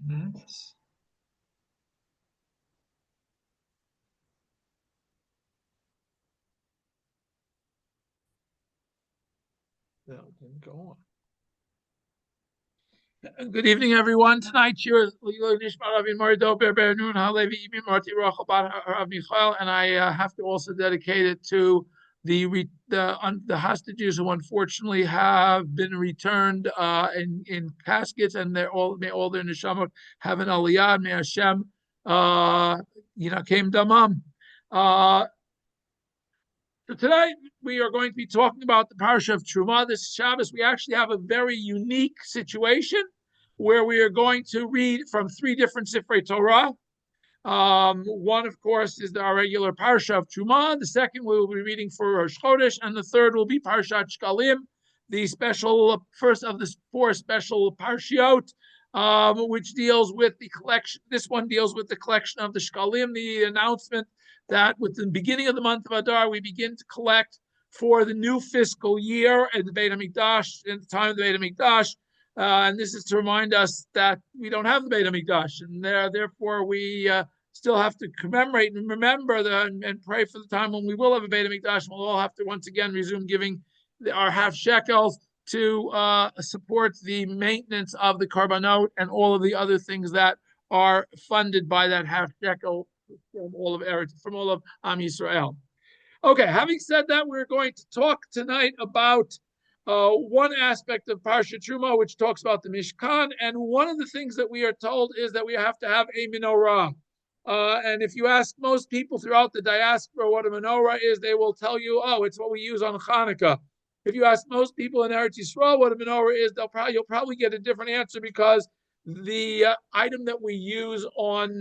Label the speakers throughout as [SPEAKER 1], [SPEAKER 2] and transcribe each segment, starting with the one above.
[SPEAKER 1] Mhm. That didn't go on. Good evening, everyone. Tonight, shiur and I have to also dedicate it to the hostages who unfortunately have been returned in caskets, and may all their neshamot have an aliyah. May Hashem, came damam. Uh, So tonight we are going to be talking about the parsha of Terumah. This Shabbos, we actually have a very unique situation where we are going to read from three different Sifrei Torah. One, of course, is our regular parsha of Terumah. The second we will be reading for Rosh Chodesh, and the third will be Parshat Shkalim, the special first of the four special parshiot, which deals with the collection. This one deals with the collection of the Shkalim, the announcement that with the beginning of the month of Adar, we begin to collect for the new fiscal year at the Beit HaMikdash, at the time of the Beit HaMikdash. And this is to remind us that we don't have the Beit HaMikdash, and therefore we still have to commemorate and remember and pray for the time when we will have a Beit HaMikdash. We'll all have to once again resume giving our half shekels to support the maintenance of the karbanot and all of the other things that are funded by that half shekel from all of Eretz, from all of Am Yisrael. Okay, having said that, we're going to talk tonight about one aspect of Parshat Terumah, which talks about the Mishkan, and one of the things that we are told is that we have to have a menorah. And if you ask most people throughout the diaspora what a menorah is, they will tell you, "Oh, it's what we use on Hanukkah." If you ask most people in Eretz Yisrael what a menorah is, you'll probably get a different answer because the item that we use on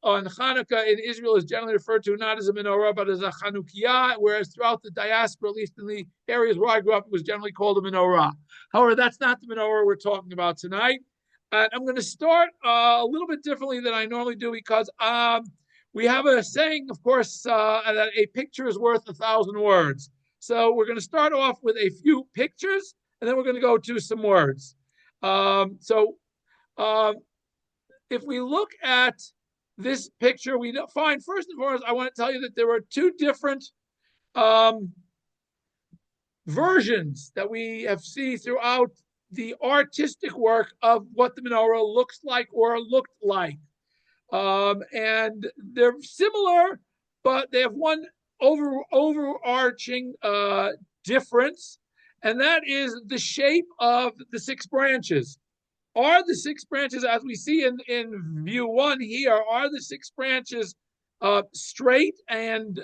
[SPEAKER 1] Hanukkah in Israel is generally referred to not as a menorah, but as a Chanukiah, whereas throughout the diaspora, at least in the areas where I grew up, it was generally called a menorah. However, that's not the menorah we're talking about tonight. And I'm going to start a little bit differently than I normally do because we have a saying, of course, that a picture is worth 1,000 words. So we're going to start off with a few pictures, and then we're going to go to some words. So if we look at this picture, we find first and foremost, I want to tell you that there are two different versions that we have seen throughout the artistic work of what the menorah looks like or looked like. And they're similar, but they have one overarching difference, and that is the shape of the six branches. Are the six branches, as we see in view one here, are the six branches straight and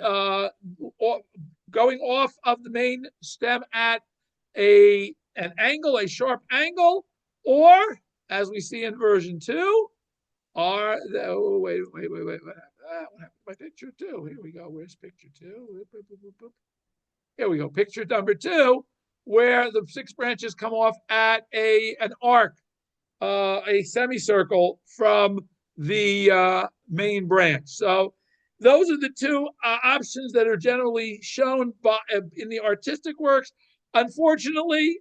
[SPEAKER 1] going off of the main stem at an angle, a sharp angle, or as we see in version two, are the, oh, wait, what happened? What happened to my picture two? Here we go. Where's picture two? Here we go. Picture number two, where the six branches come off at an arc, a semicircle from the main branch. So those are the two options that are generally shown in the artistic works. Unfortunately,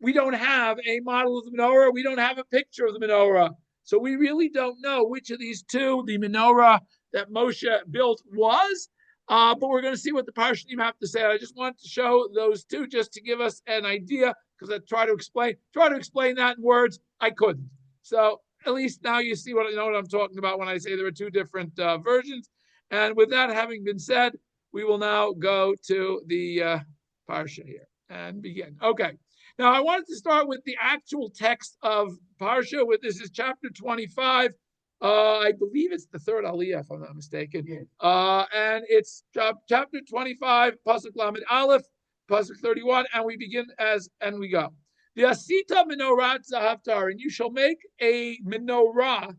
[SPEAKER 1] we don't have a model of the menorah. We don't have a picture of the menorah. So we really don't know which of these two the menorah that Moshe built was. But we're going to see what the Parshanim have to say. I just wanted to show those two just to give us an idea, because I try to explain that in words. I couldn't. So at least now you see what I'm talking about when I say there are two different versions. And with that having been said, we will now go to the Parsha here and begin. Okay. Now, I wanted to start with the actual text of Parsha. This is chapter 25. I believe it's the third Aliyah, if I'm not mistaken. Yeah. And it's chapter 25, Pasuk Lamed Aleph, Pasuk 31, and we begin and we go. The Asita Menorah Zahavtar, and you shall make a menorah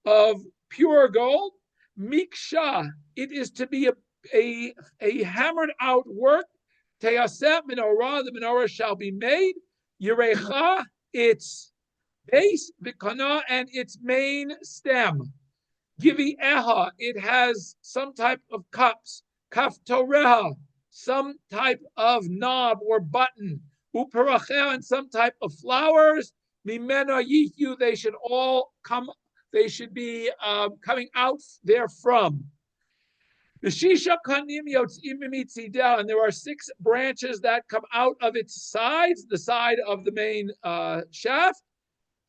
[SPEAKER 1] of pure gold. Miksha, it is to be a hammered out work. Teyaset Menorah, the menorah shall be made. Yerecha, its base, Vikana, and its main stem. Givi Eha, it has some type of cups. Kaftoreha, some type of knob or button. Uparacha, and some type of flowers. Mimena yihu, they should all come. They should be coming out therefrom. The shisha kanim yotzim mitzidel, and there are 6 branches that come out of its sides, the side of the main shaft.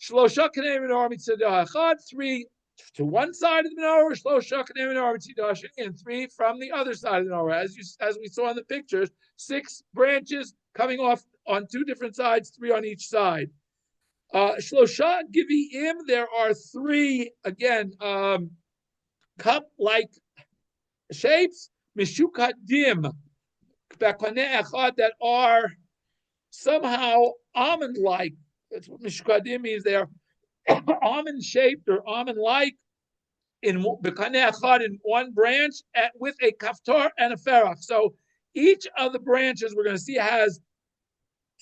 [SPEAKER 1] Shlosha kanim menorah mitzidel echad, 3 to one side of the menorah, shlosha kanim menorah mitzidel sheni, and 3 from the other side of the menorah. As we saw in the pictures, 6 branches coming off on 2 different sides, 3 on each side. Shlosha giviim, there are 3 again cup-like shapes, mishukadim, that are somehow almond-like. That's what mishukadim means. They are almond-shaped or almond-like in one branch with a kaftar and a ferach. So each of the branches we're going to see has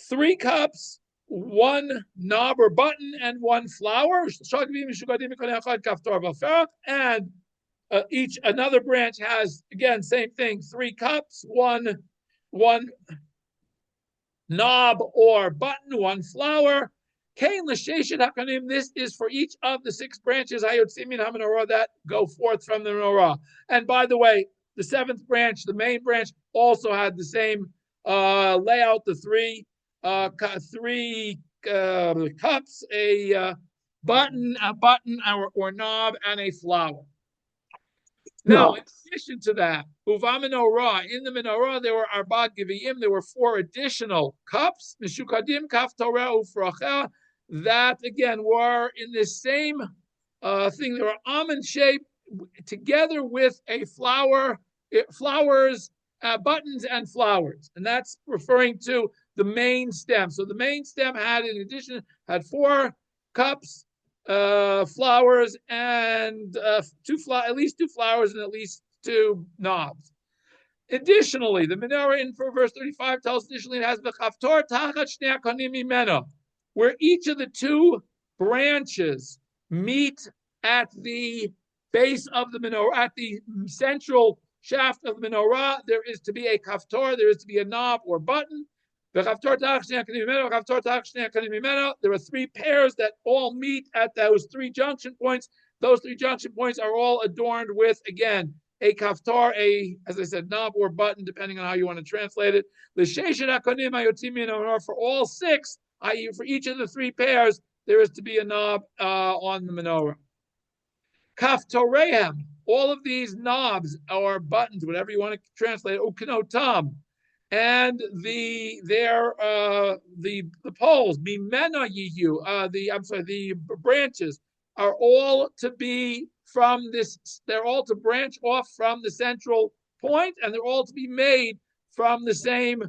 [SPEAKER 1] 3 cups, 1 knob or button, and 1 flower. And each another branch has, again, same thing, 3 cups, one knob or button, 1 flower. This is for each of the 6 branches that go forth from the menorah. And by the way, the 7th branch, the main branch, also had the same layout, the 3 cups, a button or knob, and a flower. Now, in addition to that, menorah, in the menorah, there were arba giviyim, there were 4 additional cups, mishukadim kaf torah ufracha, that again were in this same thing. They were almond shaped, together with a flowers, buttons and flowers, and that's referring to the main stem. So the main stem had, in addition, had 4 cups, flowers, and at least 2 flowers and at least 2 knobs. Additionally, the menorah in verse 35 tells additionally it has the chaftor tachat shnei hakonim mimena, where each of the 2 branches meet at the base of the menorah, at the central shaft of the menorah. There is to be a kaftor, there is to be a knob or button. There are 3 pairs that all meet at those 3 junction points. Those 3 junction points are all adorned with, again, a kaftar, as I said, knob or button, depending on how you want to translate it. For all 6, i.e., for each of the 3 pairs, there is to be a knob on the menorah. Kaftorehem, all of these knobs or buttons, whatever you want to translate, ukenotam, and the poles, mimena yihu, the branches are all to be from this. They're all to branch off from the central point, and they're all to be made from the same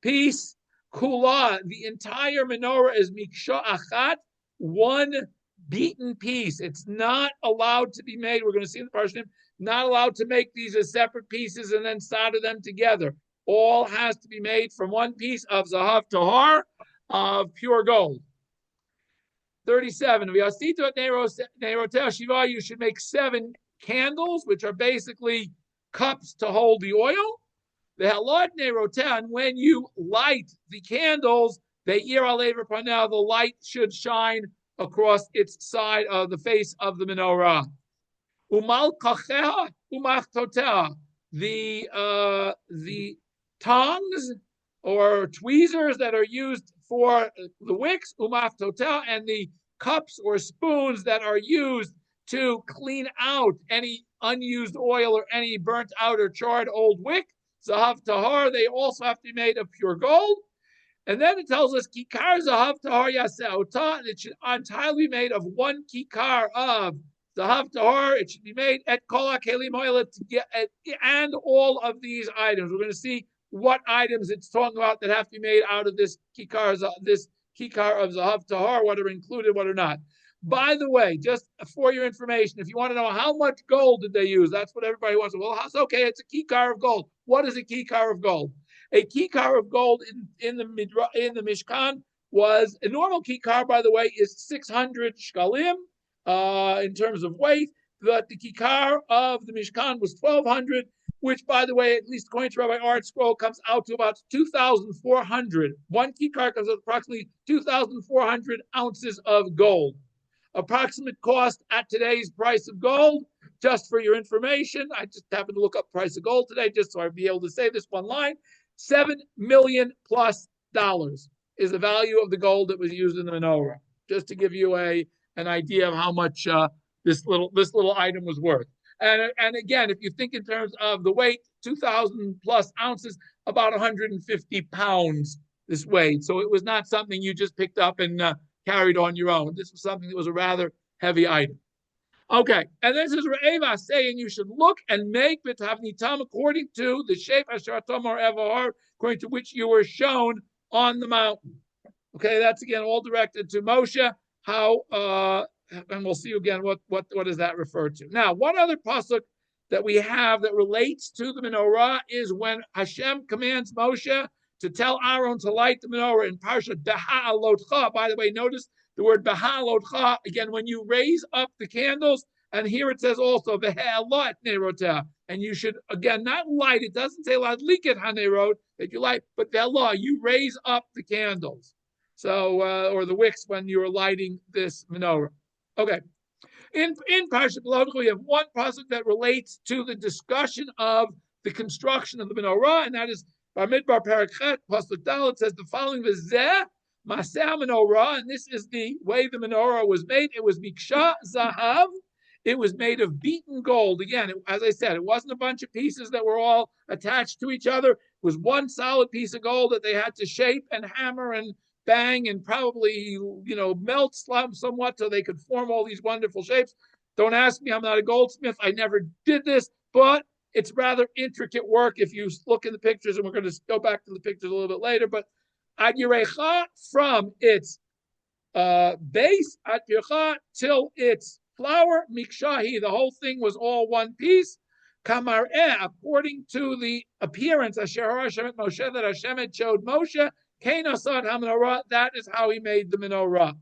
[SPEAKER 1] piece. Kula, the entire menorah is miksha achat, one beaten piece. It's not allowed to be made. We're going to see in the parshat, not allowed to make these as separate pieces and then solder them together. All has to be made from one piece of zahav tahar, of pure gold. 37. You should make 7 candles, which are basically cups to hold the oil. The halad nerotah, and when you light the candles, the light should shine across its side of the face of the menorah. Umal kacheha umachtoteha, the tongs or tweezers that are used for the wicks, umachtoteha, and the cups or spoons that are used to clean out any unused oil or any burnt out or charred old wick, zahav tahar, they also have to be made of pure gold. And then it tells us kikar zahav tahar yaseota, and it should entirely be made of 1 kikar of zahav tahar. It should be made at kol hakelim oil and all of these items. We're going to see what items it's talking about that have to be made out of this kikar of zahav tahar, what are included, what are not. By the way, just for your information, if you want to know how much gold did they use, that's what everybody wants. Well, it's okay, it's a kikar of gold. What is a kikar of gold? A kikar of gold in the Mishkan was, a normal kikar, by the way, is 600 shkalim in terms of weight, but the kikar of the Mishkan was 1,200. which, by the way, at least according to Rabbi Art Scroll, comes out to about 2,400. One kikar comes with approximately 2,400 ounces of gold. Approximate cost at today's price of gold, just for your information, I just happened to look up price of gold today, just so I'd be able to say this one line, $7 million plus is the value of the gold that was used in the menorah, just to give you an idea of how much this little item was worth. And again, if you think in terms of the weight, 2,000 plus ounces, about 150 pounds this weighed. So it was not something you just picked up and carried on your own. This was something that was a rather heavy item. Okay, and this is Re'eva saying you should look and make b'tavnitam according to the shape asher tamar evar, according to which you were shown on the mountain. Okay, that's again all directed to Moshe. How and we'll see again what does that refer to. Now, one other pasuk that we have that relates to the menorah is when Hashem commands Moshe to tell Aaron to light the menorah in parshat Beha'alotcha. By the way, notice the word Beha'alotcha again when you raise up the candles, and here it says also Beha'alot nerotah, and you should again not light. It doesn't say ladliket hanerot that you light, but Ve'lah, you raise up the candles. So or the wicks when you are lighting this menorah. Okay. In Parshat Beha'alotcha, we have one pasuk that relates to the discussion of the construction of the menorah, and that is Bamidbar Parakhet pasuk Dalet says the following: V'zeh Maseh menorah, and this is the way the menorah was made. It was miksha zahav. It was made of beaten gold. Again, as I said, it wasn't a bunch of pieces that were all attached to each other. It was one solid piece of gold that they had to shape and hammer and bang and probably, melt somewhat so they could form all these wonderful shapes. Don't ask me, I'm not a goldsmith. I never did this, but it's rather intricate work if you look in the pictures, and we're going to go back to the pictures a little bit later. But ad Yerecha, from its base, ad Yerecha till its flower, mikshahi, the whole thing was all one piece. Kamar'eh, according to the appearance, Asher Hashem et Moshe, that Hashem had showed Moshe, that is how he made the menorah.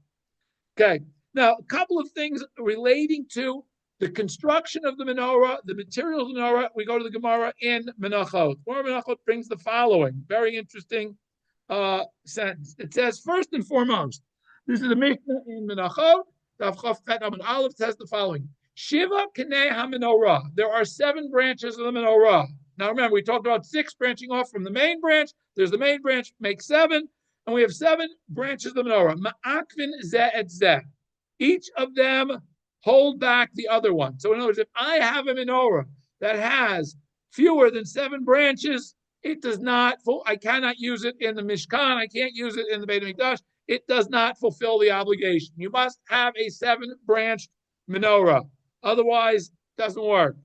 [SPEAKER 1] Okay, now a couple of things relating to the construction of the menorah, the materials of the menorah. We go to the Gemara in Menachot. Gemara Menachot brings the following very interesting sentence. It says, first and foremost, this is the Mishnah in Menachot. Daf Chaf Chet Amud Aleph says the following: Shiva Kanei HaMenorah. There are 7 branches of the menorah. Now remember, we talked about 6 branching off from the main branch. There's the main branch, makes 7, and we have 7 branches of the menorah. Ma'akvin zeh et zeh. Each of them hold back the other one. So in other words, if I have a menorah that has fewer than 7 branches, it does not. I cannot use it in the Mishkan. I can't use it in the Beit HaMikdash. It does not fulfill the obligation. You must have a 7-branched menorah. Otherwise, it doesn't work.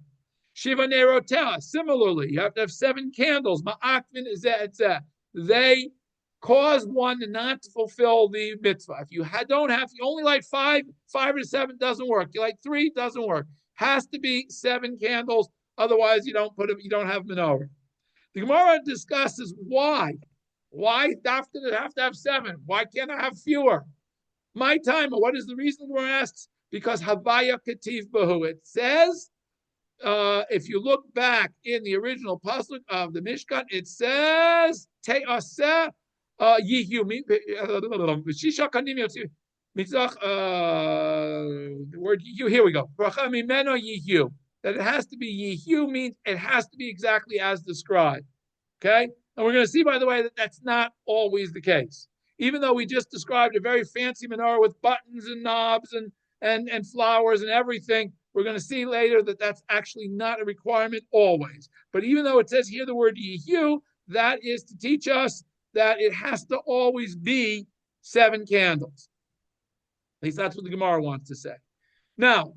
[SPEAKER 1] Shiva Nerotah, similarly, you have to have 7 candles. Ma'akvin zeh et zeh. They cause one not to fulfill the mitzvah. If you only light 5 or 7 doesn't work. You light 3 doesn't work. Has to be 7 candles. Otherwise, you don't have menorah. The Gemara discusses why. Why have to have 7? Why can't I have fewer? My time. What is the reason? The Gemara asks. Because Havaya Kativ Bahu. It says. If you look back in the original pasuk of the Mishkan, it says Te'aseh Yihu. The word Yihu. Here we go. Bracha mimeno Yihu. That it has to be Yihu means it has to be exactly as described. Okay, and we're going to see, by the way, that that's not always the case. Even though we just described a very fancy menorah with buttons and knobs and flowers and everything. We're going to see later that that's actually not a requirement always. But even though it says here the word Yehu, that is to teach us that it has to always be 7 candles. At least that's what the Gemara wants to say. Now,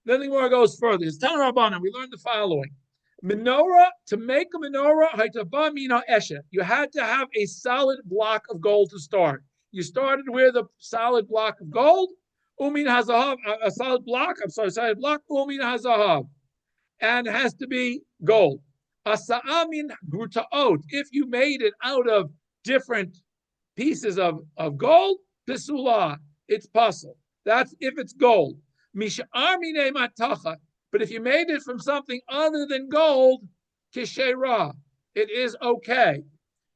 [SPEAKER 1] then the Gemara goes further. It's Tana Rabbanan. We learned the following. Menorah, to make a menorah, you had to have a solid block of gold to start. You started with a solid block of gold. Umin hazahav, a solid block, umin hazahav. And it has to be gold. Asa'amin grutaot, if you made it out of different pieces of gold, pisula, it's puzzle. That's if it's gold. Mish'ar minei matacha, but if you made it from something other than gold, Kishera. It is okay.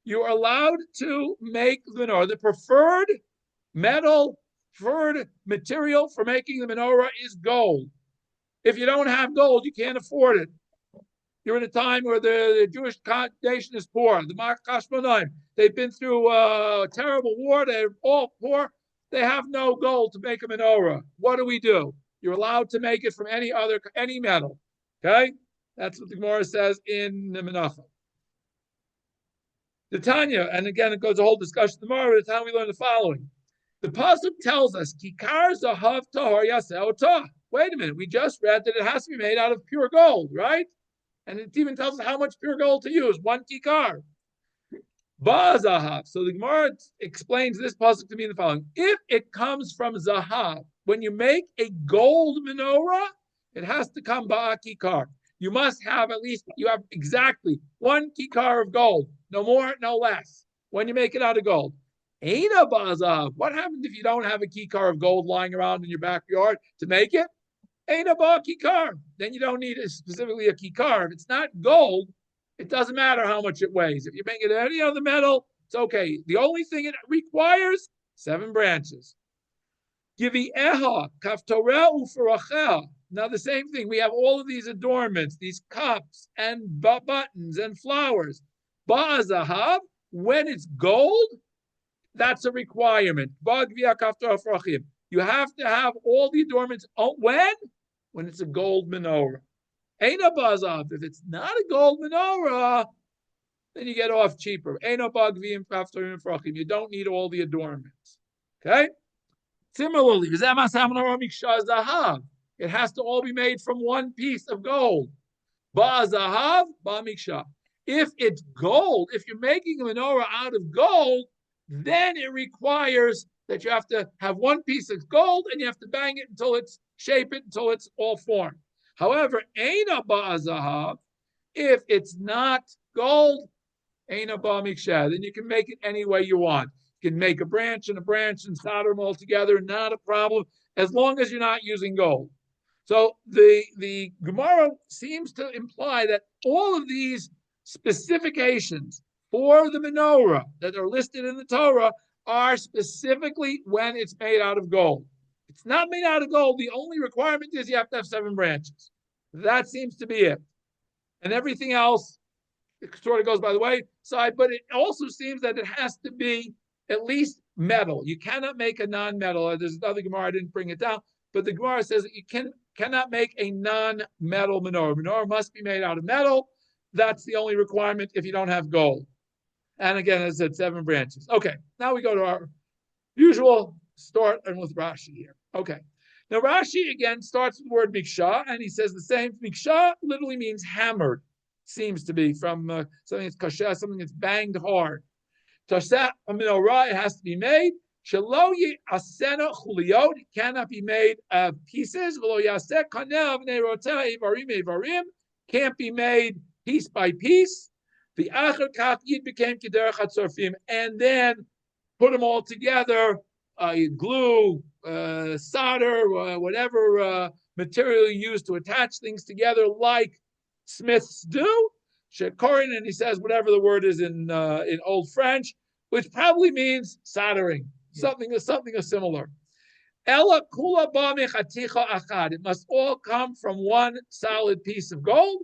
[SPEAKER 1] You're allowed to make the menorah. The preferred material for making the menorah is gold. If you don't have gold, you can't afford it. You're in a time where the Jewish nation is poor. The Makashmonaim, they've been through a terrible war. They're all poor. They have no gold to make a menorah. What do? You're allowed to make it from any metal. Okay? That's what the Gemara says in the Menachem. The Tanya, and again, it goes a whole discussion tomorrow. The time we learn the following. The pasuk tells us, Kikar zahav tahor yaseh otah. Wait a minute, we just read that it has to be made out of pure gold, right? And it even tells us how much pure gold to use, 1 kikar. Ba zahav. So the Gemara explains this pasuk to me in the following. If it comes from zahav, when you make a gold menorah, it has to come ba kikar. You must have you have exactly 1 kikar of gold. No more, no less. When you make it out of gold. Eina bazav. What happens if you don't have a kikar of gold lying around in your backyard to make it? Eina ba kikar. Then you don't need specifically a kikar. If it's not gold, it doesn't matter how much it weighs. If you make it any other metal, it's okay. The only thing it requires, 7 branches. Givi eha kaftoreh ufaracheha. Now the same thing. We have all of these adornments, these cups and buttons and flowers. Ba'azahav, when it's gold, that's a requirement. You have to have all the adornments. When it's a gold menorah. Eina bazav. If it's not a gold menorah, then you get off cheaper. You don't need all the adornments. Okay? Similarly, it has to all be made from 1 piece of gold. Ba'azahav, ba'miksha. If it's gold, if you're making a menorah out of gold, then it requires that you have to have 1 piece of gold and you have to bang it shape it until it's all formed. However, eina ba'azahav, if it's not gold, eina ba'miksha, then you can make it any way you want. You can make a branch and solder them all together, not a problem, as long as you're not using gold. So the Gemara seems to imply that all of these specifications for the menorah that are listed in the Torah are specifically when it's made out of gold. If it's not made out of gold, the only requirement is you have to have 7 branches. That seems to be it. And everything else sort of goes by the wayside, but it also seems that it has to be at least metal. You cannot make a non-metal. There's another Gemara, I didn't bring it down, but the Gemara says that you cannot make a non-metal menorah. Menorah must be made out of metal. That's the only requirement if you don't have gold. And again, as I said, 7 branches. Okay, now we go to our usual start and with Rashi here. Okay, now Rashi again starts with the word miksha, and he says the same. Miksha literally means hammered. Seems to be from something that's kasha, something that's banged hard. Taseh a menorah, it has to be made. Shelo asena chuliyot, it cannot be made of pieces. V'lo yaseh kanev neiroteh ivarim ivarim, can't be made piece by piece. The achar kach yid became kederach hatzorfim, and then put them all together, glue, solder, whatever material you use to attach things together, like smiths do. Shekorin, and he says whatever the word is in Old French, which probably means soldering, something similar. Ela kula ba mechaticha achad. It must all come from 1 solid piece of gold.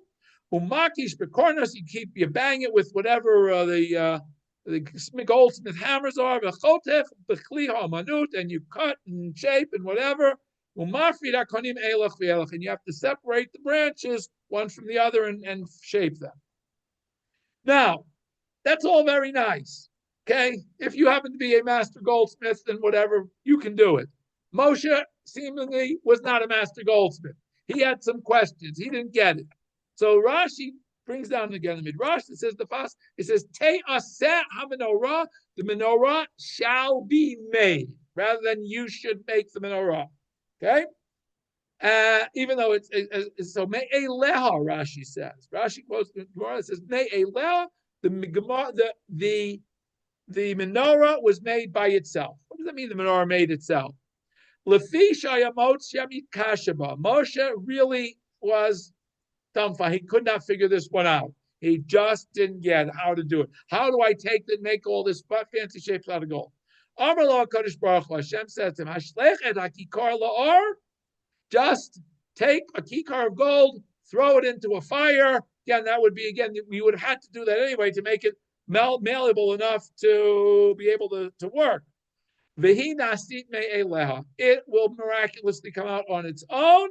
[SPEAKER 1] Umakish bekornos, you bang it with whatever the goldsmith hammers are. V'chotech b'chli ha'amanut, and you cut and shape and whatever. Umafrid hakonim elach v'elach, and you have to separate the branches one from the other and shape them. Now, that's all very nice. Okay, if you happen to be a master goldsmith, then whatever, you can do it. Moshe seemingly was not a master goldsmith. He had some questions. He didn't get it. So Rashi brings down again the Midrash. It says Te aseh ha-menorah, the menorah shall be made, rather than you should make the menorah. Okay? Even though it's so me'eleha, Rashi says. Rashi quotes the Gemara, says me'eleha, the menorah was made by itself. What does that mean, the menorah made itself? Lefi shayamot shamit kashaba. Moshe really was dumbfounded. He could not figure this one out. He just didn't get how to do it. How do I take and make all this fancy shapes out of gold? Amar lo Kadosh Baruch Hu, Hashem says to him, Hashlech et hakikar la'or, just take a kikar of gold, throw it into a fire. Again, that would be, again, we would have had to do that anyway to make it malleable enough to be able to work. It will miraculously come out on its own.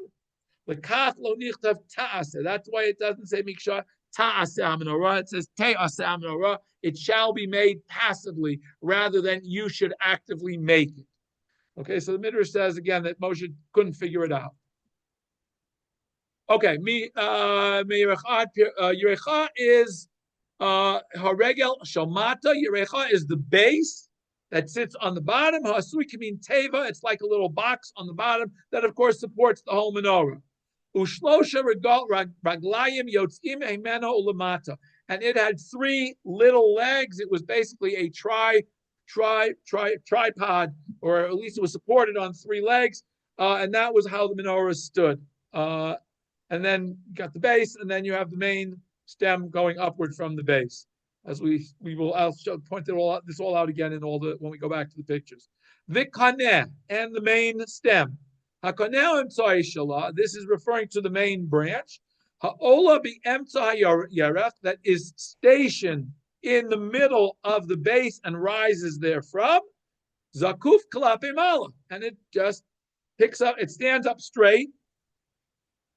[SPEAKER 1] That's why it doesn't say miksha ta'aseh menorah. It says te'aseh menorah. It shall be made passively rather than you should actively make it. Okay, so the Midrash says again that Moshe couldn't figure it out. Okay, Yerecha is Haregel Shalmata. Yerecha is the base that sits on the bottom. Hasui can mean Teva. It's like a little box on the bottom that, of course, supports the whole menorah. Ushlosha Raglayim Yotzim Hemena Ulamata. And it had 3 little legs. It was basically a tripod, or at least it was supported on 3 legs. And that was how the menorah stood. And then you got the base, and then you have the main stem going upward from the base. As I'll point this all out again when we go back to the pictures. V'kaneh, and the main stem. Hakaneh emtzai shalah. This is referring to the main branch. Ha'ola be'emtzai yarech, that is stationed in the middle of the base and rises therefrom. Zakuf kalape mala, and it just picks up. It stands up straight,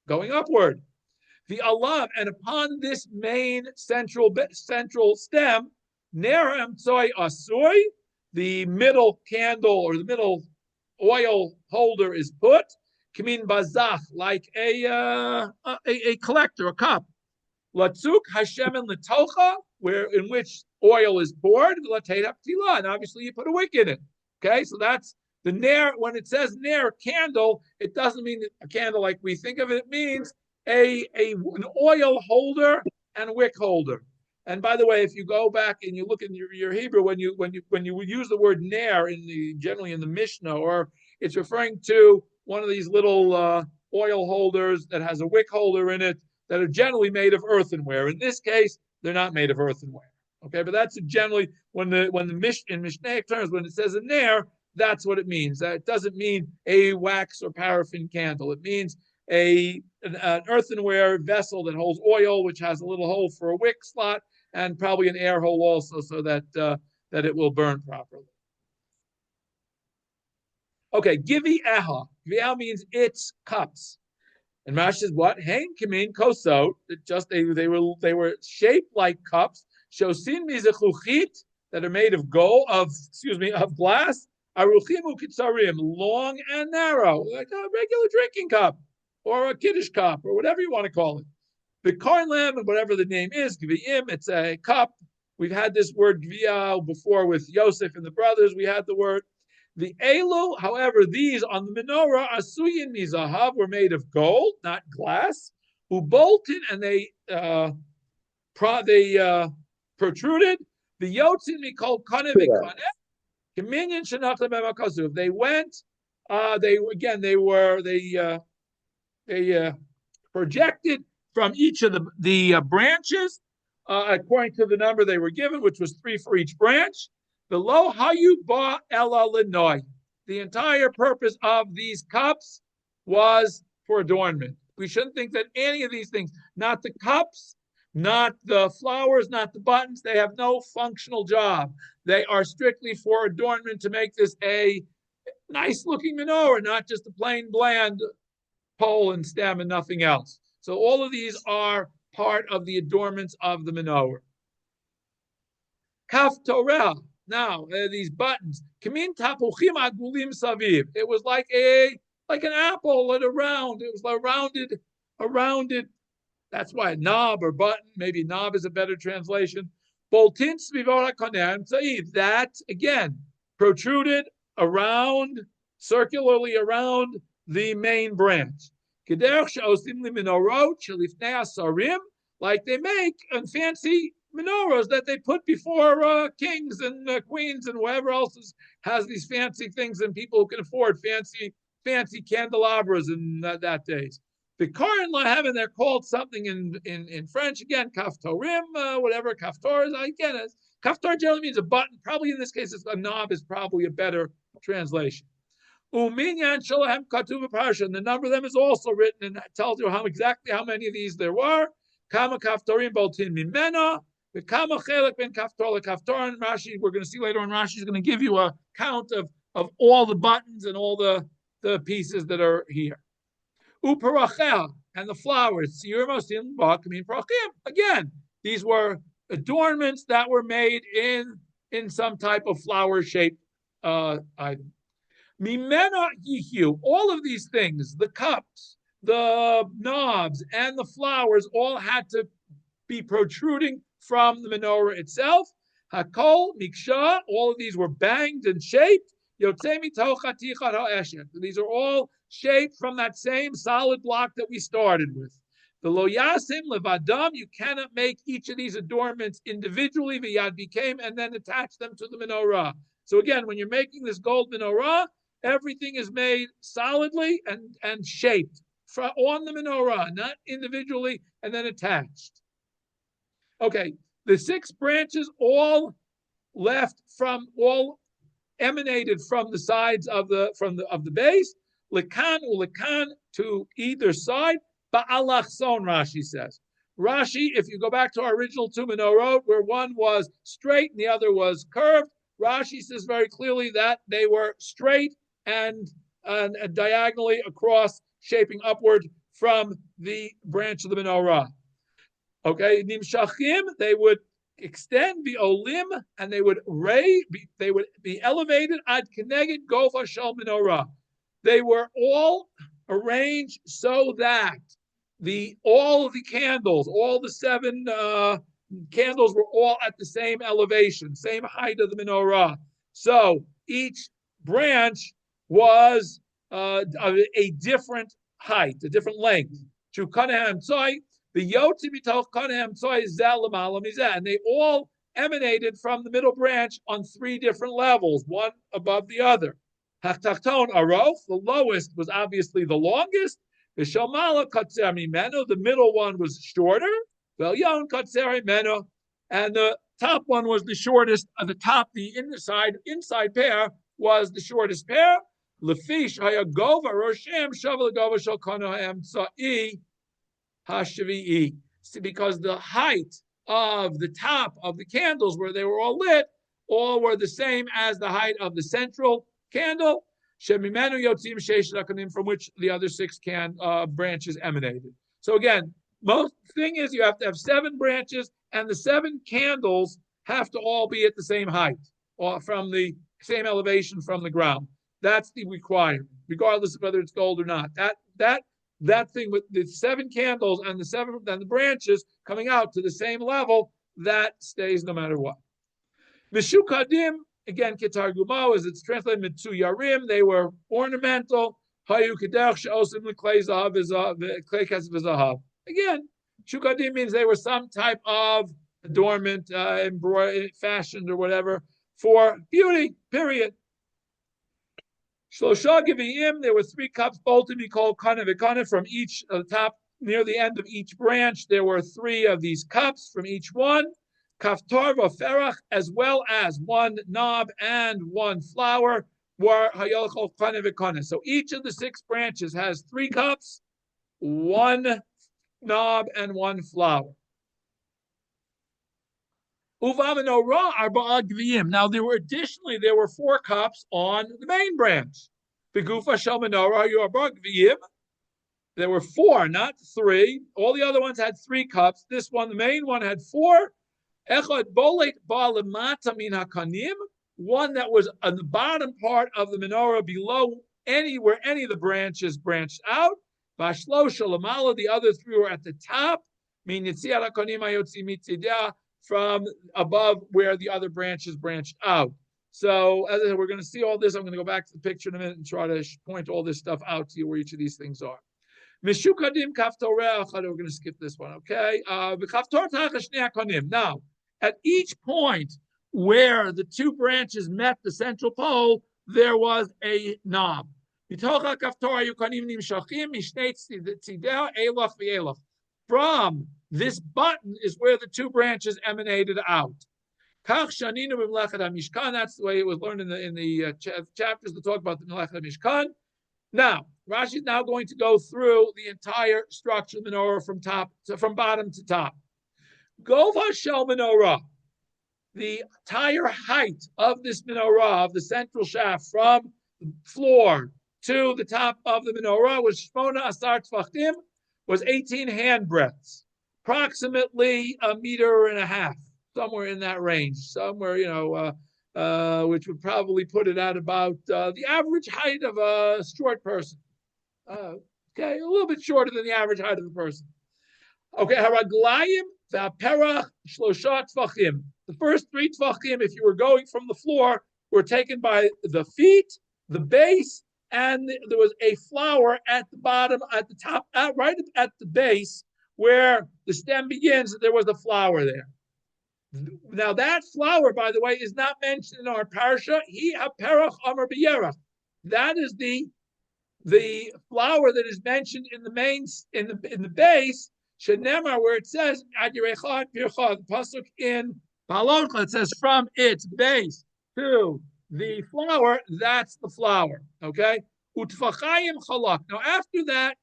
[SPEAKER 1] going upward. The alav, and upon this main central stem, ner emtzoi asui, the middle candle or the middle oil holder is put. Kamin bazach, like a collector, a cup. Latzuk hashemen letocha, in which oil is poured. And obviously you put a wick in it. Okay, so that's the ner. When it says ner candle, it doesn't mean a candle like we think of it. It means an oil holder and a wick holder. And by the way, if you go back and you look in your Hebrew, when you use the word ner generally in the Mishnah, or it's referring to one of these little oil holders that has a wick holder in it that are generally made of earthenware. In this case, they're not made of earthenware. Okay, but that's generally when the in Mishnaic terms, when it says a ner, that's what it means. That doesn't mean a wax or paraffin candle. It means an earthenware vessel that holds oil, which has a little hole for a wick slot and probably an air hole also, so that it will burn properly. Okay, givi eha. Givi means its cups. And Rashi says what? Hein kamin kosot. Just they were shaped like cups. Shosin mizechuchit, that are made of of glass. Aruchimu kitzarim, long and narrow, like a regular drinking cup or a kiddush cup or whatever you want to call it. The karlem, and whatever the name is, gviim, it's a cup. We've had this word gvia before with Yosef and the brothers. We had the word. The elu, however, these on the menorah, asuyin mizahav, were made of gold, not glass. Uboltin, and they protruded. The yotzin mikol kanev v'kanev. Communion shenachlim b'makazuv. They went. They projected from each of the branches according to the number they were given, which was 3 for each branch. The lo hayu ba ela lenoi. The entire purpose of these cups was for adornment. We shouldn't think that any of these things, not the cups, not the flowers, not the buttons, they have no functional job. They are strictly for adornment to make this a nice looking menorah, not just a plain bland pole and stem and nothing else. So all of these are part of the adornments of the menorah. Kaf Torah. Now these buttons. Kamin tapuchim agulim saviv. It was like an apple at a round. It was a rounded. That's why a knob or button. Maybe knob is a better translation. Boltin svivora konem sa'iv. That again protruded circularly around the main branch. Like they make in fancy menorahs that they put before kings and queens and whoever else has these fancy things, and people who can afford fancy candelabras in that days. The Karin Lahem, and they're called something in French again, kaftorim, whatever kaftor is. Again, kaftor generally means a button. Probably in this case, a knob is probably a better translation. Uminyan shalahem katuv parsha, and the number of them is also written, and that tells you exactly how many of these there were. Kama kaftorim boltin mimena, the kama chelek ben kaftor lekaftor. And Rashi, we're going to see later on. Rashi is going to give you a count of all the buttons and all the pieces that are here. Uparachel, and the flowers. Again, these were adornments that were made in some type of flower-shaped item. Mimena yihu, all of these things, the cups, the knobs, and the flowers all had to be protruding from the menorah itself. Hakol, miksha, all of these were banged and shaped. These are all shaped from that same solid block that we started with. The lo yasim levadam, you cannot make each of these adornments individually, v'yad became, and then attach them to the menorah. So again, when you're making this gold menorah, everything is made solidly and shaped on the menorah, not individually and then attached. Okay, the 6 branches all emanated from the sides of the base, lekan ulekan, to either side. Ba'alachson, Rashi says. Rashi, if you go back to our original 2 menorot, where one was straight and the other was curved, Rashi says very clearly that they were straight and diagonally across, shaping upward from the branch of the menorah. Okay, nimshachim, they would extend the olim, and they would be elevated ad keneged gofa shel menorah. They were all arranged so that all of the candles, all the 7 candles were all at the same elevation, same height of the menorah. So each branch was a different height, a different length. The yotzi mitoch kanehem tzoy zel l'malam mizeh, and they all emanated from the middle branch on 3 different levels, one above the other. Hachtachton aroch, the lowest was obviously the longest. V'shamala katzer mimeno, the middle one was shorter. V'elyon katzer mimeno, and the top one was the shortest. The top, the inside pair was the shortest pair. Lefish hayagova roshem shavel gova shel kanehem tzoy Hashvi'i, because the height of the top of the candles where they were all lit, all were the same as the height of the central candle, Shemimenu Yotzim Sheish Rakanim, from which the other 6 branches emanated. So again, most thing is you have to have 7 branches, and the 7 candles have to all be at the same height, or from the same elevation from the ground. That's the requirement, regardless of whether it's gold or not. That thing with the 7 candles and the branches coming out to the same level, that stays no matter what. Mishukadim, again, Ketargumah, as it's translated, Mitsu Yarim, they were ornamental. Hayu Kedech Sheosim L'Klei Zahav Klei Kesef Zahav. Again, Shukadim means they were some type of adornment, fashioned or whatever, for beauty, period. Shlosha Giviyim, there were 3 cups, both to be called Kana V'Kana, from each top, near the end of each branch. There were 3 of these cups from each one. Kaftar V'Ferach, as well as 1 knob and 1 flower, were Hayolchol Kana V'Kana. So each of the 6 branches has 3 cups, 1 knob, and 1 flower. Now there were 4 cups on the main branch. There were 4, not 3. All the other ones had 3 cups. This one, the main one, had 4. One that was on the bottom part of the menorah below where any of the branches branched out. The other 3 were at the top, from above where the other branches branched out. So as I said, we're going to see all this. I'm going to go back to the picture in a minute and try to point all this stuff out to you where each of these things are. Mishukadim kaftoreh. We're going to skip this one, okay? Now, at each point where the 2 branches met the central pole, there was a knob. From this button is where the two branches emanated out. That's the way it was learned in the chapters that talk about the Melechet Mishkan. Now, Rashi is now going to go through the entire structure of the menorah from bottom to top. Gova Shel Menorah, the entire height of this menorah, of the central shaft, from the floor to the top of the menorah, was Shmona Asar Tfachim, was 18 handbreadths, approximately 1.5 meters, somewhere in that range, somewhere, which would probably put it at about the average height of a short person. Okay, a little bit shorter than the average height of a person. Okay, haraglayim v'aperach shlosha tfachim. The first 3 tfachim, if you were going from the floor, were taken by the feet, the base, and there was a flower at the bottom, at the top, right at the base, where the stem begins. There was a flower there. Now that flower, by the way, is not mentioned in our parsha. He haperach amar b'yerach. That is the flower that is mentioned in the base. Shenemar, where it says ad yirecha pircha, the pasuk in Balotcha, it says from its base to the flower. That's the flower. Okay. Utfachayim chalak. Now after that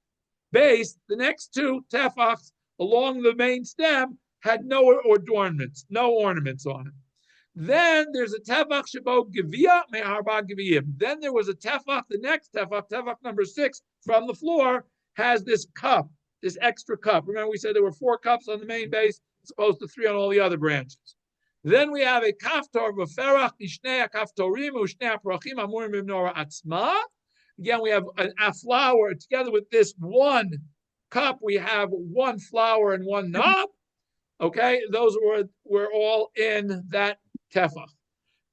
[SPEAKER 1] base, the next 2 tefachs along the main stem had no ornaments on it. Then there's a tefach shebo gevia me'arba geviyim. Then there was a tefach, the next tefach number 6 from the floor, has this cup, this extra cup. Remember we said there were 4 cups on the main base, as opposed to 3 on all the other branches. Then we have a kaftor v'ferach mishnei kaftorim u'shnei aprachim amurim b'menorah atzma. Again, we have a flower together with this 1 cup. We have 1 flower and 1 knob. Okay, those were all in that tefach.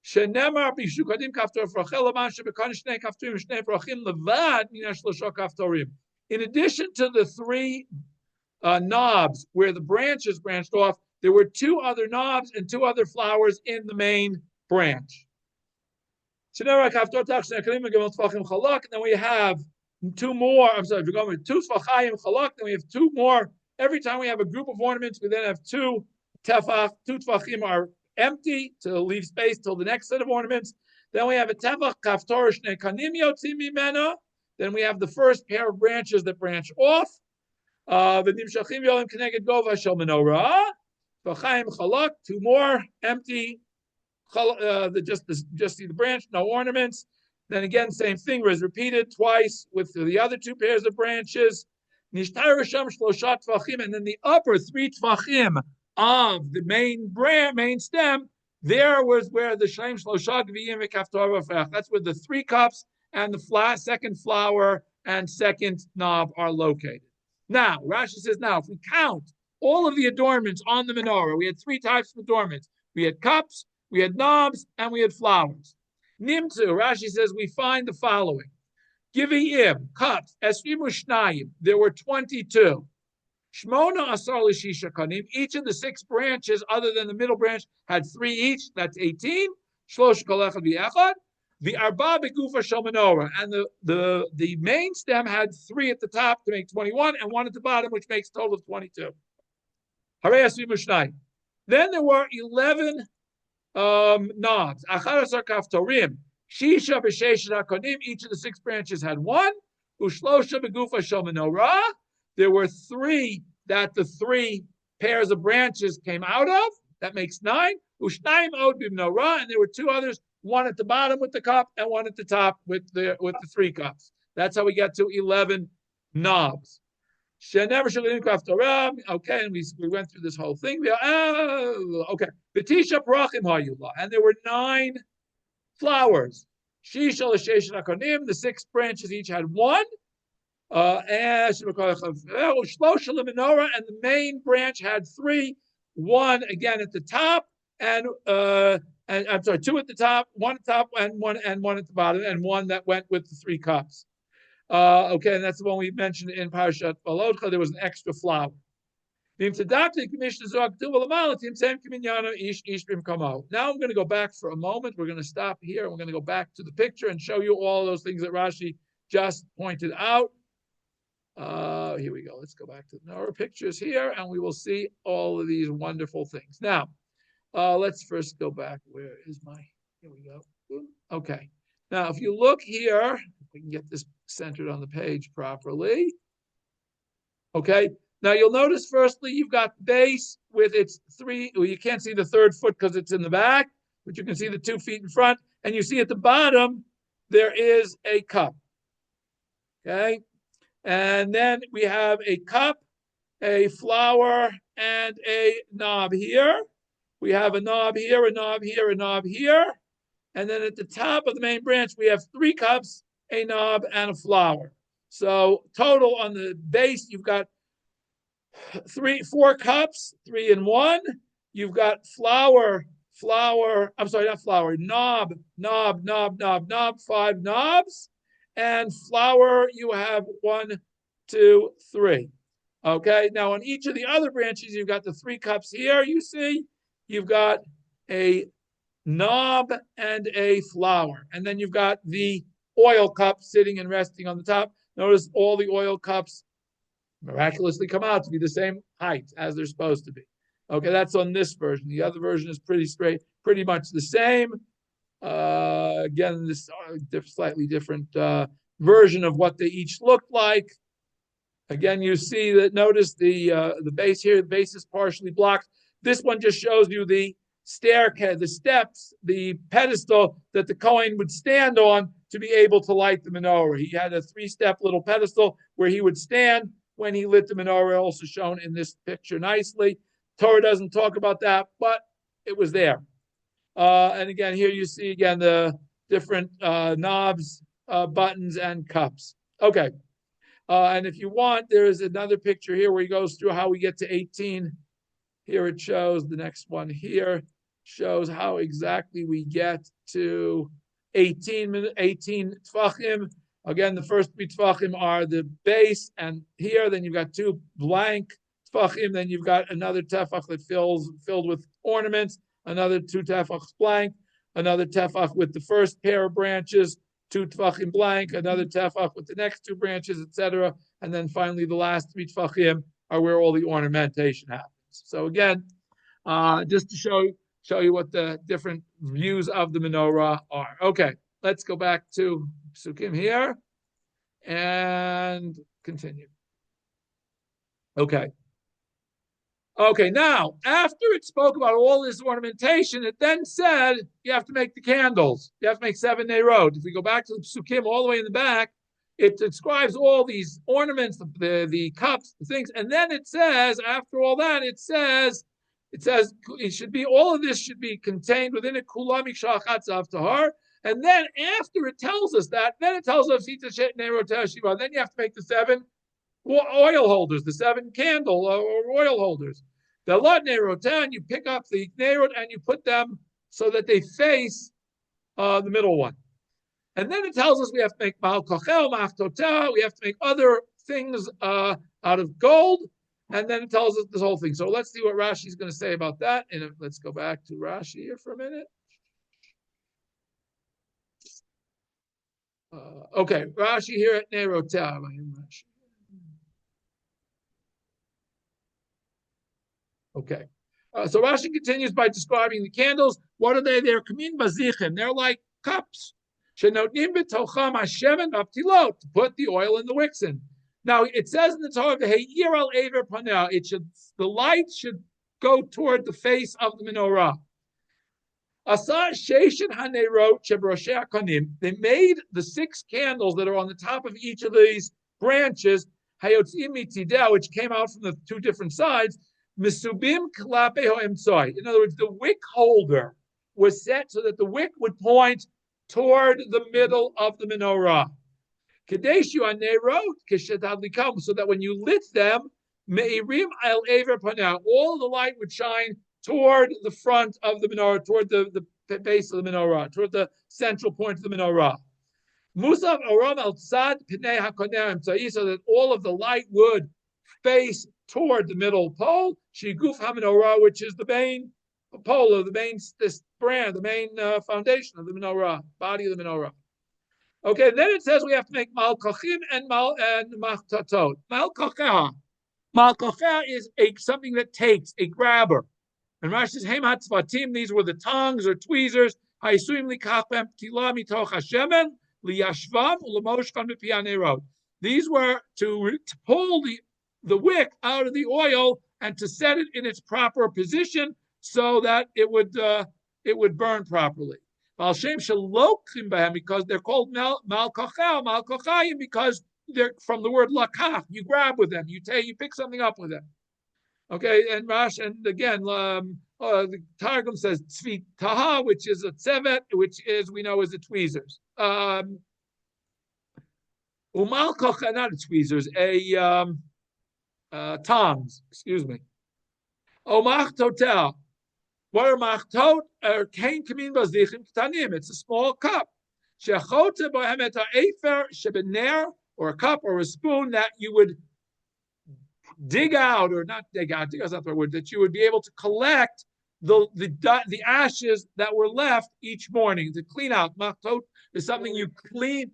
[SPEAKER 1] Shenemar b'shukadim kaftor frachel aman shebekon shnei kaftorim shnei frachim levad mina shlosha kaftorim. In addition to the 3 knobs where the branches branched off, there were 2 other knobs and 2 other flowers in the main branch. And then we have 2 more. I'm sorry, we're going with 2 tfachayim chalak. Then we have 2 more. Every time we have a group of ornaments, we then have 2 tefach. 2 tfachim are empty to leave space till the next set of ornaments. Then we have a tefach kaftor shnei kanim yotzim mimena. Then we have the first pair of branches that branch off. The nimshachim yolim keneged gova shel menorah. Tfachayim chalak. 2 more empty. Just see the branch, no ornaments. Then again, same thing was repeated twice with the other 2 pairs of branches. And then the upper 3 tfachim of the main stem, there was where the shlem shlosha gviyim v'kaftor v'ferach. That's where the 3 cups and the second flower and second knob are located. Now, Rashi says, now if we count all of the adornments on the menorah, we had 3 types of adornments. We had cups, we had knobs, and we had flowers. Nimtzu, Rashi says, we find the following. Giviyim, cups, esrim ushnayim, there were 22. Shmona asar l'shisha kanim, each of the 6 branches, other than the middle branch, had 3 each, that's 18. Shlosh kol echad v'echad. The arba begufa shel menorah, and the main stem had 3 at the top to make 21, and 1 at the bottom, which makes a total of 22. Harei esrim ushnayim. Then there were 11 knobs. Acharasar kaftorim. Shisha b'sheish hakonim. Each of the 6 branches had 1. Ushlosha begufa shel menorah. There were 3 that the 3 pairs of branches came out of. That makes 9. Ushnayim od b'menorah, and there were 2 others. 1 at the bottom with the cup, and 1 at the top with the 3 cups. That's how we get to 11 knobs. Okay, and we went through this whole thing. Okay. And there were 9 flowers. The 6 branches each had 1. And the main branch had 3. 1 again at the top, and I'm sorry, 2 at the top, 1 at the top, and one at the bottom, and 1 that went with the 3 cups. Okay, and that's the one we mentioned in parshat Balotcha. There was an extra flower. Now I'm going to go back for a moment. We're going to stop here. And we're going to go back to the picture and show you all those things that Rashi just pointed out. Here we go. Let's go back to the Menorah pictures here, and we will see all of these wonderful things. Now, let's first go back. Where is my? Here we go. Okay. Now, if you look here, if we can get this centered on the page properly. Okay. Now you'll notice, firstly, you've got the base with its three. Well, you can't see the third foot because it's in the back, but you can see the 2 feet in front, and you see at the bottom there is a cup. Okay. And then we have a cup, a flower, and a knob here. We have a knob here, a knob here, a knob here. And then at the top of the main branch, we have 3 cups, a knob, and a flower. So total on the base, you've got 4 cups, 3 in 1. You've got I'm sorry, not flower, knob, 5 knobs. And flower, you have 1, 2, 3. Okay, now on each of the other branches, you've got the 3 cups here, you see. You've got a knob and a flower. And then you've got the oil cup sitting and resting on the top. Notice all the oil cups miraculously come out to be the same height as they're supposed to be. Okay, that's on this version. The other version is pretty much the same. Again, this slightly different version of what they each looked like. Again, you see that. Notice the base here. The base is partially blocked. This one just shows you the staircase, the steps, the pedestal that the Kohen would stand on to be able to light the menorah. He had a 3-step little pedestal where he would stand when he lit the menorah, also shown in this picture nicely. Torah doesn't talk about that, but it was there. And again, here you see again the different knobs, buttons, and cups. Okay. And if you want, there is another picture here where he goes through how we get to 18. Here it shows, the next one here shows how exactly we get to 18 tefachim. Again, the first 3 tefachim are the base, and here, then you've got 2 blank tefachim, then you've got another tefach that filled with ornaments, another 2 tefachs blank, another tefach with the first pair of branches, 2 tefachim blank, another tefach with the next 2 branches, etc. And then finally, the last 3 tefachim are where all the ornamentation happens. So again, just to show you what the different views of the menorah are. Okay, let's go back to Psukim here and continue. Okay. Okay, now, after it spoke about all this ornamentation, it then said you have to make the candles. You have to make 7 Menorah. If we go back to the Psukim all the way in the back, it describes all these ornaments, the cups, the things, and then it says, after all that, it says it should be, all of this should be contained within a kulam ikshachat zav tahar. And then after it tells us that, then it tells us then you have to make the 7 oil holders, the 7 candle or oil holders. The lot nerotah, you pick up the nerot and you put them so that they face the middle one. And then it tells us we have to make mahal kochel, machtotah, we have to make other things out of gold. And then it tells us this whole thing. So let's see what Rashi is going to say about that. And let's go back to Rashi here for a minute. Okay, Rashi here at nerotah. Okay. So Rashi continues by describing the candles. What are they? They're kamin bazichim. They're like cups. Shenotnim b'tocham hashemen b'aptilot, to put the oil in the wicks in. Now it says in the Torah, "He'ir al aver panel." The light should go toward the face of the menorah. Asa sheishin hanerot shebroshe hakonim. They made the 6 candles that are on the top of each of these branches, hayotzim mitideh, which came out from the 2 different sides. Misubim klape ho'emtzoi. In other words, the wick holder was set so that the wick would point toward the middle of the menorah. Kadeshu anerot kishetadlikam, so that when you lit them, meirim al aver panel, all the light would shine toward the front of the menorah, toward the base of the menorah, toward the central point of the menorah. Musav aram al tzad pnei hakoneh emtzai, so that all of the light would face toward the middle pole, shiguf ha-menorah, which is the main pole of the main brand, the main foundation of the menorah, body of the menorah. Okay, then it says we have to make malkochim and machtatot. Malkocha is something that takes, a grabber. And Rashi says, Hem hatzvatim, these were the tongs or tweezers. Haisuim likach bem tila mitoch hashemen liyashvam ulemoshkan b'pianerot. These were to pull the wick out of the oil and to set it in its proper position so that it would burn properly. Because they're called malkochayim because they're from the word lakach. You grab with them. You pick something up with them. Okay, and Rash, and again, the Targum says tzvi taha, which is a tzevet, which is we know is the tweezers. Umalkocha, not a tweezers, tongs. Excuse me. Omachtotel. What are machtot? Kain kamin bazichim ktanim. It's a small cup. Shechote bohem et ha'efer shebener, or a cup or a spoon that you would dig out, or not dig out, dig out's not the word, that you would be able to collect the ashes that were left each morning to clean out. Machtot is something you clean.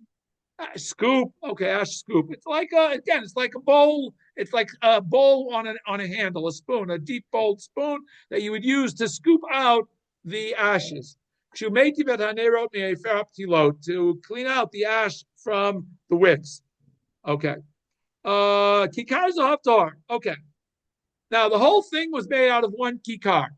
[SPEAKER 1] Scoop, okay, ash scoop. It's like it's like a bowl. It's like a bowl on a handle, a spoon, a deep bowled spoon that you would use to scoop out the ashes. To clean out the ash from the wicks. Okay. Kikar zahavtar. Okay. Now the whole thing was made out of one kikar.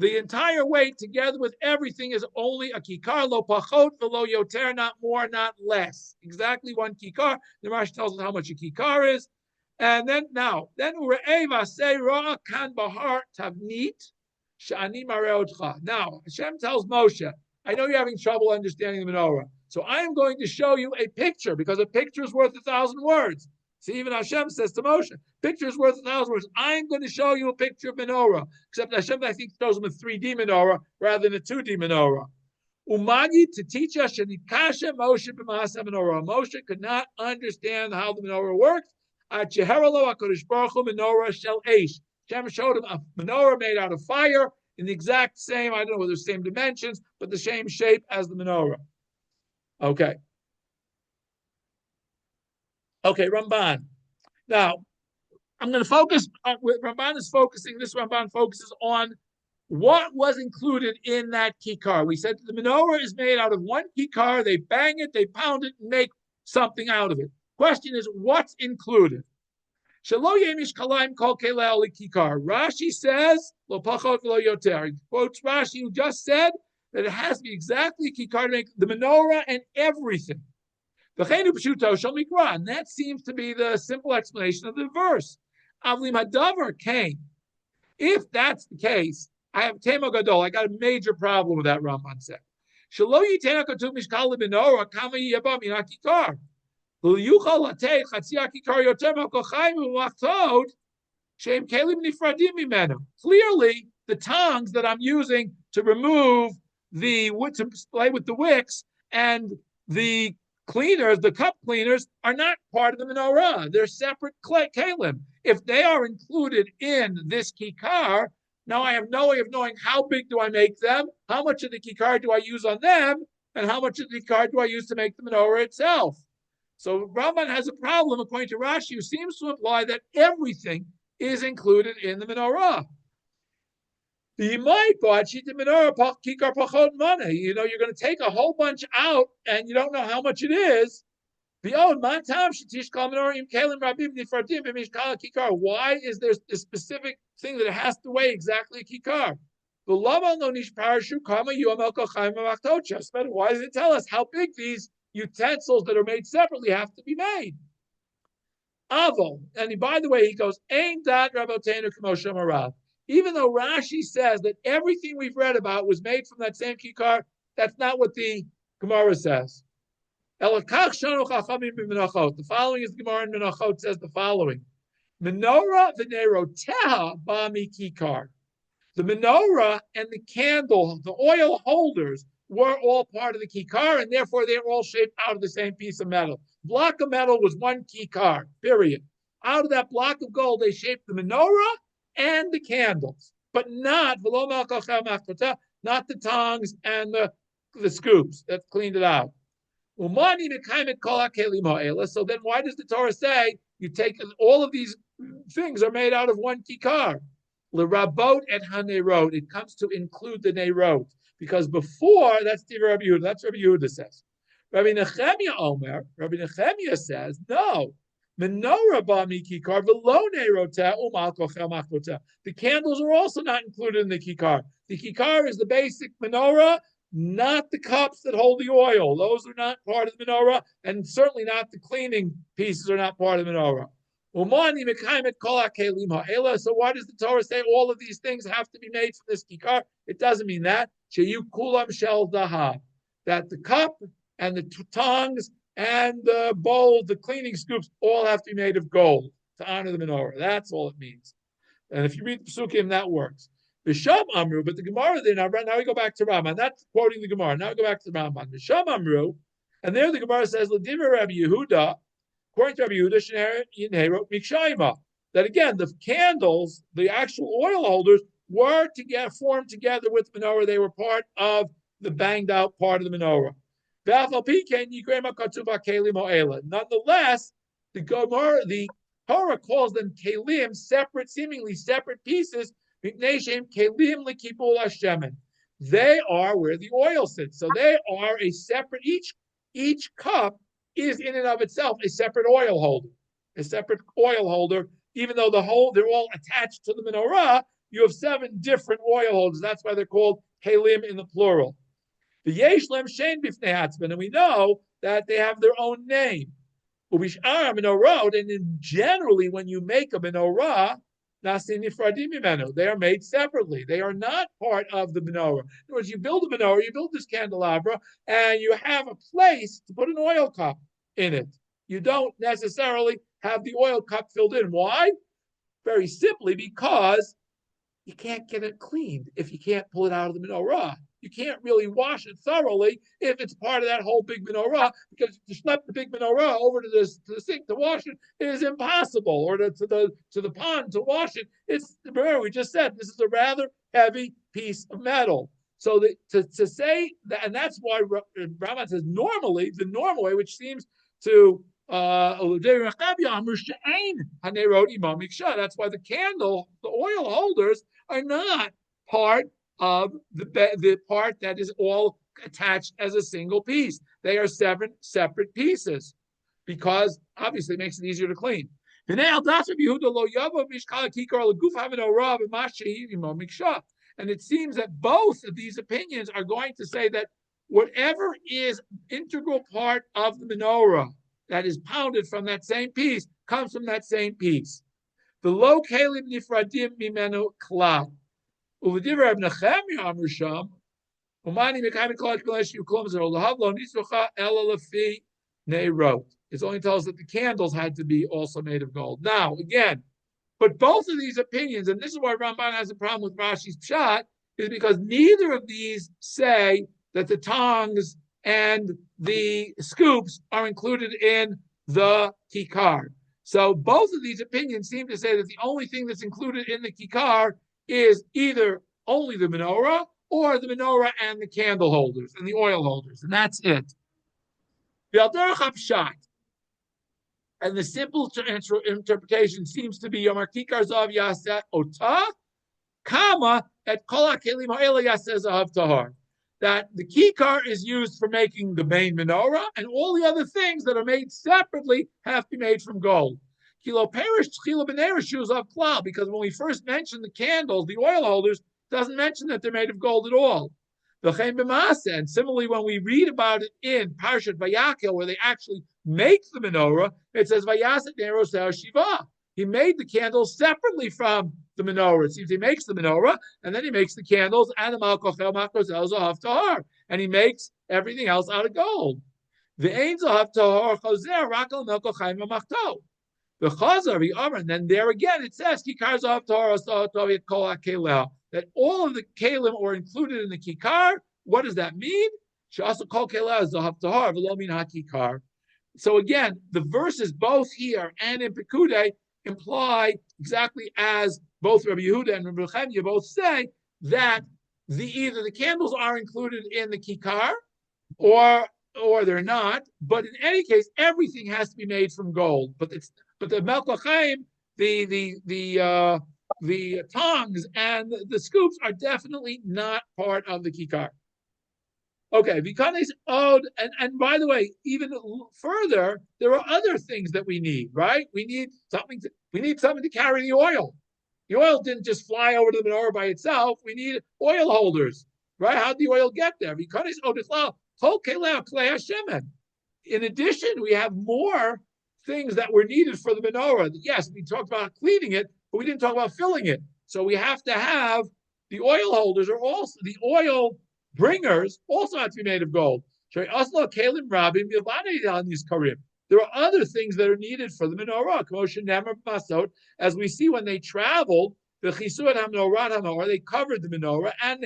[SPEAKER 1] The entire weight, together with everything, is only a kikar, lo pachot velo yoter, not more, not less. Exactly one kikar. The Rashi tells us how much a kikar is. And then ure'eva say ra'a kan bahar tavnit shani mareotcha. Now Hashem tells Moshe, I know you're having trouble understanding the menorah, so I am going to show you a picture, because a picture is worth 1,000 words. See, even Hashem says to Moshe, picture is worth 1,000 words. I'm going to show you a picture of menorah. Except Hashem, I think, shows him a 3D menorah rather than a 2D menorah. Umagi to teach us Shenikasha Moshe b'maaseh menorah. Moshe could not understand how the menorah works. Cheheralo HaKadosh Baruch Hu menorah shel eish. Hashem showed him a menorah made out of fire in the exact same, I don't know whether the same dimensions, but the same shape as the menorah. Okay. Okay, Ramban. Now, I'm going to focus, Ramban is focusing, this Ramban focuses on what was included in that kikar. We said the menorah is made out of one kikar, they bang it, they pound it, and make something out of it. Question is, what's included? Shelo yemish kalaim kol kelei kikar. Rashi says, lo pachot v'lo yoter. He quotes Rashi, who just said that it has to be exactly kikar to make the menorah and everything. And that seems to be the simple explanation of the verse. If that's the case, I have Tema Gadol. I got a major problem with that, Ramban said. Clearly, the tongs that I'm using to remove the wood, to play with the wicks, and the cleaners, the cup cleaners, are not part of the menorah. They're separate kalim. If they are included in this kikar, now I have no way of knowing how big do I make them, how much of the kikar do I use on them, and how much of the kikar do I use to make the menorah itself. So Ramban has a problem, according to Rashi, who seems to imply that everything is included in the menorah. You know, you're going to take a whole bunch out and you don't know how much it is. Why is there a specific thing that it has to weigh exactly a kikar? Why does it tell us how big these utensils that are made separately have to be made? Avol, and by the way, he goes, Ain dat Rabotenu K'moshe Marav. Even though Rashi says that everything we've read about was made from that same kikar, that's not what the Gemara says. The following is the Gemara in Menachot says the following. Menorah v'neroteha bami kikar. The menorah and the candle, the oil holders, were all part of the kikar, and therefore they were all shaped out of the same piece of metal. Block of metal was one kikar, period. Out of that block of gold, they shaped the menorah and the candles, but not not the tongs and the scoops that cleaned it out. So then why does the Torah say you take all of these things are made out of one kikar? L'rabot et hanerot. It comes to include the nerot. Because before, that's the Rabbi Yehuda. That's Rabbi Yehuda says. Rabbi Nechemia says, no. Menorah ba mikikar v'lo neroteh u'mal kochel machloteh. The candles are also not included in the kikar. The kikar is the basic menorah, not the cups that hold the oil. Those are not part of the menorah, and certainly not the cleaning pieces are not part of the menorah. So why does the Torah say all of these things have to be made from this kikar? It doesn't mean that. That the cup and the tongs and the bowl, the cleaning scoops, all have to be made of gold to honor the menorah. That's all it means. And if you read the Psukim, that works. V'sham Amru, but the Gemara there, now we go back to Raman. That's quoting the Gemara. Now we go back to Raman. V'sham Amru, and there the Gemara says, L'diva Rabbi Yehuda, according to Rabbi Yehuda, that again, the candles, the actual oil holders, were formed together with the menorah. They were part of the banged out part of the menorah. Nonetheless, the Torah calls them kelim, seemingly separate pieces. They are where the oil sits. So they are a separate, each cup is in and of itself a separate oil holder. Even though they're all attached to the menorah, you have 7 different oil holders. That's why they're called kelim in the plural. The Yeshlem Shein Bifnei Hatzman, and we know that they have their own name. And generally, when you make a menorah, they are made separately. They are not part of the menorah. In other words, you build a menorah, you build this candelabra, and you have a place to put an oil cup in it. You don't necessarily have the oil cup filled in. Why? Very simply because you can't get it cleaned if you can't pull it out of the menorah. You can't really wash it thoroughly if it's part of that whole big menorah, because to schlep the big menorah over to the sink to wash it is impossible, or to the pond to wash it. Remember, we just said this is a rather heavy piece of metal. So to say that, and that's why Rambam says normally the normal way, which seems to that's why the oil holders are not part of the part that is all attached as a single piece. They are 7 separate pieces, because obviously it makes it easier to clean. And it seems that both of these opinions are going to say that whatever is integral part of the menorah that is pounded from that same piece comes from that same piece. The lo kelim nifradim mimenu klal. Uvediver Reb Nechemia Amrusham, Umani Mekayim Kolach Kolesh Yuklom Zero Lahavlo Nisrocha Ela Lefi Neirot. It only tells us that the candles had to be also made of gold. Now, again, but both of these opinions, and this is why Ramban has a problem with Rashi's Pshat, is because neither of these say that the tongs and the scoops are included in the kikar. So both of these opinions seem to say that the only thing that's included in the kikar is either only the menorah or the menorah and the candle holders and the oil holders, and that's it. And the simple interpretation seems to be Yomar Kikar Zav Yaseh Ota, comma, at Kol HaKelim Ha'ela Yaseh Zahav Tahar. That the kikar is used for making the main menorah, and all the other things that are made separately have to be made from gold. Kilo perish Chila B'nei shoes of klal, because when we first mentioned the candles, the oil holders, doesn't mention that they're made of gold at all. And similarly, when we read about it in Parshat Vayakel, where they actually make the menorah, it says Vayaset Neroseh Shiva. He made the candles separately from the menorah. It seems he makes the menorah, and then he makes the candles, and the Malkochel Makrozel Zahav Tahar, and he makes everything else out of gold. The Ein Zahav Tahar Chozer Rakel Melkochayim Machto. The Chazar, and then there again it says Kikar Zahav Tahar Asav Kol HaKeleh, that all of the kelim are included in the kikar. What does that mean? Shasa Kol Keleh Zahav Tahar V'lo Min HaKikar. So again, the verses both here and in Pekudei imply exactly as both Rabbi Yehuda and Rabbi Nechemia both say, that either the candles are included in the kikar, or they're not. But in any case, everything has to be made from gold. But the melkochaim, the tongs and the scoops are definitely not part of the kikar. Okay, Vikanes owed, and by the way, even further, there are other things that we need, right? We need something to carry the oil. The oil didn't just fly over to the menorah by itself. We need oil holders, right? How'd the oil get there? Vikanes owed in addition, we have more things that were needed for the menorah. Yes, we talked about cleaning it, but we didn't talk about filling it. So we have to have the oil holders, or also the oil bringers, also have to be made of gold. There are other things that are needed for the menorah, as we see when they traveled. They covered the menorah and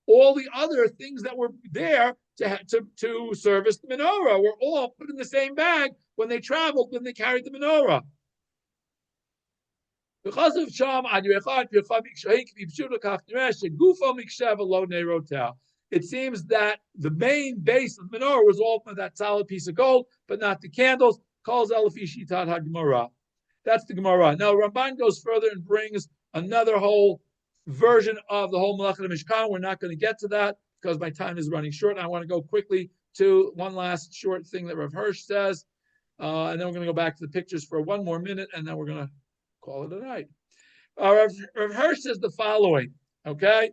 [SPEAKER 1] all the other things that were there to service the menorah were all put in the same bag when they traveled, when they carried the menorah. It seems that the main base of the menorah was all from that solid piece of gold, but not the candles. That's the Gemara. Now Ramban goes further and brings another whole version of the whole Melachah Mishkan. We're not going to get to that because my time is running short. And I want to go quickly to one last short thing that Rav Hirsch says, and then we're going to go back to the pictures for one more minute, and then we're going to call it a night. Rav Hirsch says the following, okay?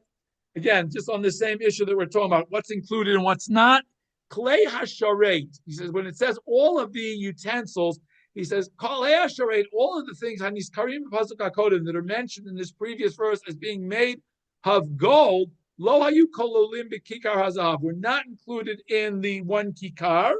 [SPEAKER 1] Again, just on the same issue that we're talking about, what's included and what's not. Klei hasharet, he says, when it says all of the utensils, he says, Klei hasharet, all of the things that are mentioned in this previous verse as being made of gold, lo hayu kololim b'kikar hazav, were not included in the one kikar.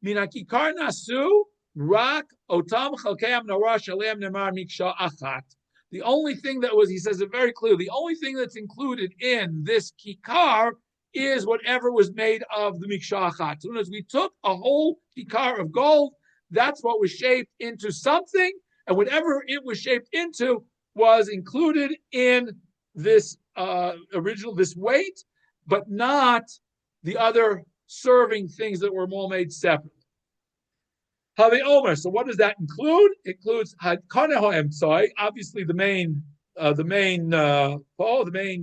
[SPEAKER 1] Mina kikar nasu rak otam chalkei menorah shalem nemar miksha achat. The only thing that was, he says it very clearly, the only thing that's included in this kikar is whatever was made of the miksha achat. So as we took a whole kikar of gold, that's what was shaped into something, and whatever it was shaped into was included in this this weight, but not the other serving things that were all made separately. Have Omer. So what does that include? It includes obviously the main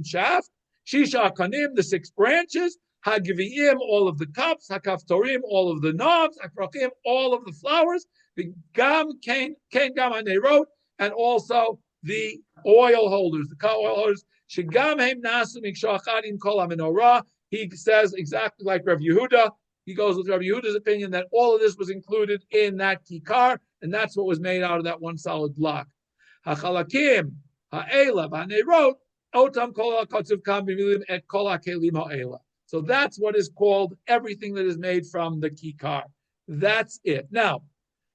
[SPEAKER 1] shaft, Shisha Kanim, the 6 branches, Hagivim, all of the cups, Hakaftorim, all of the knobs, Hakrachim, all of the flowers, the Gam Kain Gam Hanerot, and also the oil holders, the oil holders. Shigam Hem Nasu Mikshachadin Kol HaMenorah. He says exactly like Rav Yehuda. He goes with Rav Yehuda's opinion that all of this was included in that kikar, and that's what was made out of that one solid block. Hachalakim, ha'ela, ha'nerot, otam kol ha'kotzuv kam b'milim et kol ha'kelim ha'ela. So that's what is called everything that is made from the kikar. That's it. Now,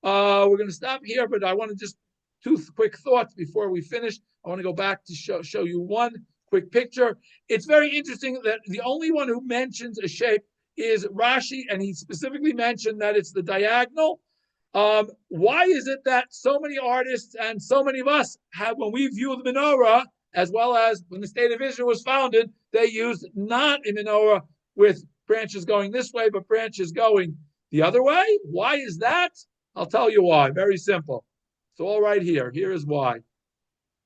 [SPEAKER 1] we're going to stop here, but I want to just 2 quick thoughts before we finish. I want to go back to show you one quick picture. It's very interesting that the only one who mentions a shape is Rashi, and he specifically mentioned that it's the diagonal. Why is it that so many artists and so many of us have, when we view the menorah, as well as when the state of Israel was founded, they used not a menorah with branches going this way, but branches going the other way? Why is that? I'll tell you why. Very simple. It's all right here. Here is why.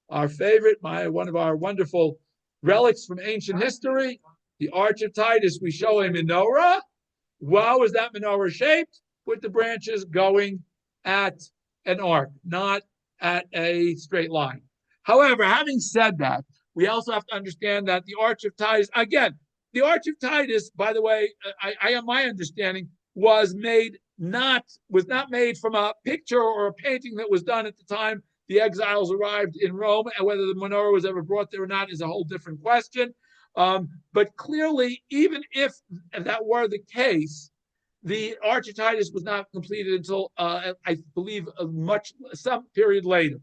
[SPEAKER 1] Our favorite, one of our wonderful relics from ancient history, the Arch of Titus, we show a menorah. How is that menorah shaped? With the branches going at an arc, not at a straight line. However, having said that, we also have to understand that the Arch of Titus, again, the Arch of Titus, by the way, my understanding, was not made from a picture or a painting that was done at the time the exiles arrived in Rome, and whether the menorah was ever brought there or not is a whole different question. But clearly, even if that were the case, the Arch of Titus was not completed until, I believe, some period later.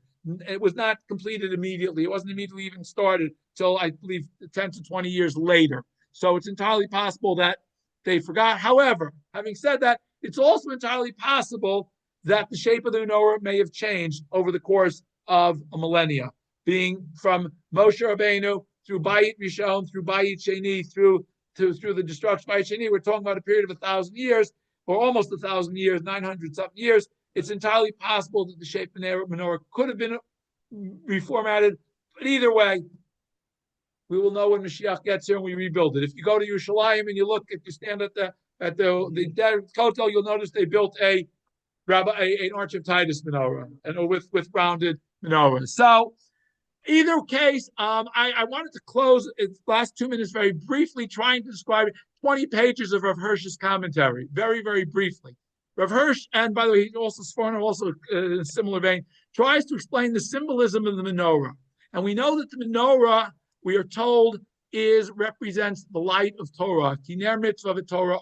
[SPEAKER 1] It was not completed immediately. It wasn't immediately even started till, I believe, 10 to 20 years later. So it's entirely possible that they forgot. However, having said that, it's also entirely possible that the shape of the menorah may have changed over the course of a millennia. being from Moshe Rabbeinu through Bayit Rishon, through Bayit Sheni, through the destruction of Bayit Sheni. We're talking about a period of 1,000 years, or almost 1,000 years, 900 something years. It's entirely possible that the shape of menorah could have been reformatted, but either way, we will know when Mashiach gets here and we rebuild it. If you go to Yerushalayim and you stand at the Kotel, you'll notice they built an Arch of Titus menorah and with rounded menorahs. So either case, I wanted to close its last 2 minutes very briefly, trying to describe 20 pages of Rav Hirsch's commentary, very, very briefly. Rav Hirsch, and by the way, he also Sforno, also in a similar vein, tries to explain the symbolism of the menorah. And we know that the menorah, we are told, represents the light of Torah, Kiner Mitzvah Torah.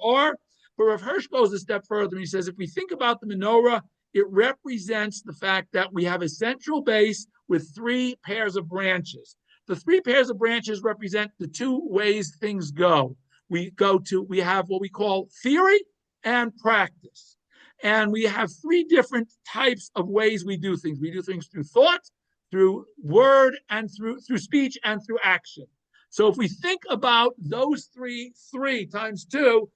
[SPEAKER 1] But Rav Hirsch goes a step further and he says, if we think about the menorah, it represents the fact that we have a central base with 3 pairs of branches. The 3 pairs of branches represent the 2 ways things go. We have what we call theory and practice. And we have 3 different types of ways we do things. We do things through thought, through word, and through speech, and through action. So if we think about those 3 times 2,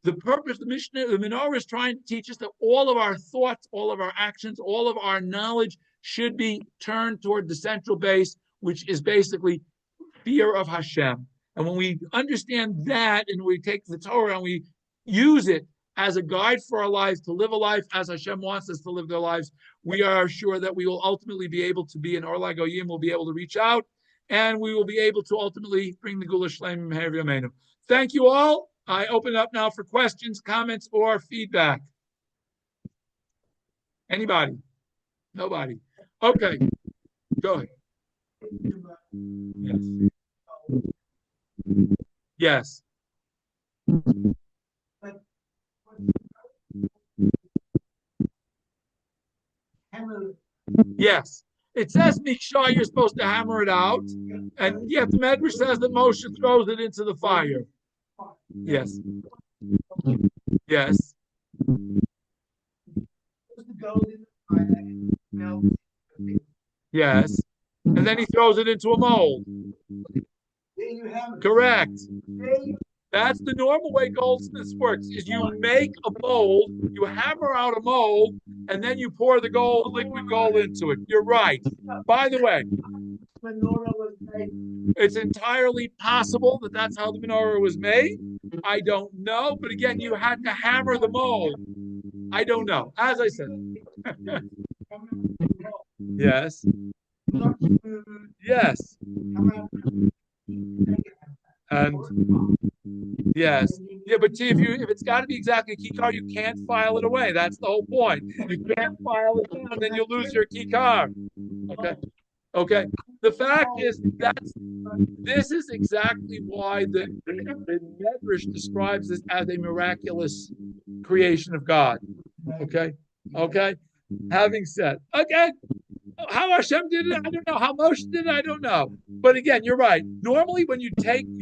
[SPEAKER 1] the purpose, the Menorah is trying to teach us that all of our thoughts, all of our actions, all of our knowledge should be turned toward the central base, which is basically fear of Hashem. And when we understand that and we take the Torah and we use it as a guide for our lives, to live a life as Hashem wants us to live their lives, we are sure that we will ultimately be able to be an Orla Goyim, we'll be able to reach out, and we will be able to ultimately bring the Gula Shleim Meher Yameinu. Thank you all. I open it up now for questions, comments, or feedback. Anybody? Nobody. Okay. Go ahead. Yes. Yes. Yes. It says Mikshah, you're supposed to hammer it out. And yet the Medrash says that Moshe throws it into the fire. Yes. Yes. Yes. And then he throws it into a mold. Correct. That's the normal way goldsmiths works, is you make a mold, you hammer out a mold, and then you pour the liquid gold into it. You're right. By the way, it's entirely possible that that's how the menorah was made. I don't know, but again, you had to hammer the mold. I don't know. As I said. Yes. Yes. And yes. Yeah, but see, if it's got to be exactly a key card, you can't file it away. That's the whole point. You can't file it down, then you'll lose your key card. Okay. Okay. The fact is that this is exactly why the Medrash describes this as a miraculous creation of God. Okay. Okay. Having said, okay, how Hashem did it, I don't know. How Moshe did it, I don't know. But again, you're right. Normally, when you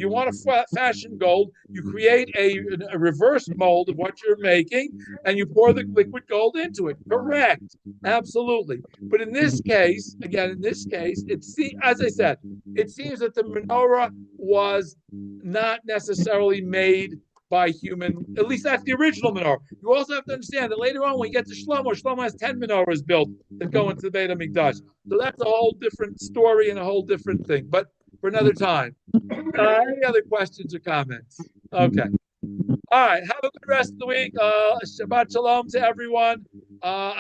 [SPEAKER 1] want to fashion gold, you create a reverse mold of what you're making, and you pour the liquid gold into it. Correct. Absolutely. But in this case, as I said, it seems that the menorah was not necessarily made by human, at least that's the original menorah. You also have to understand that later on, when you get to Shlomo has 10 menorahs built that go into the Beit HaMikdash. So that's a whole different story and a whole different thing, but for another time. Any other questions or comments? Okay. All right. Have a good rest of the week. Shabbat shalom to everyone.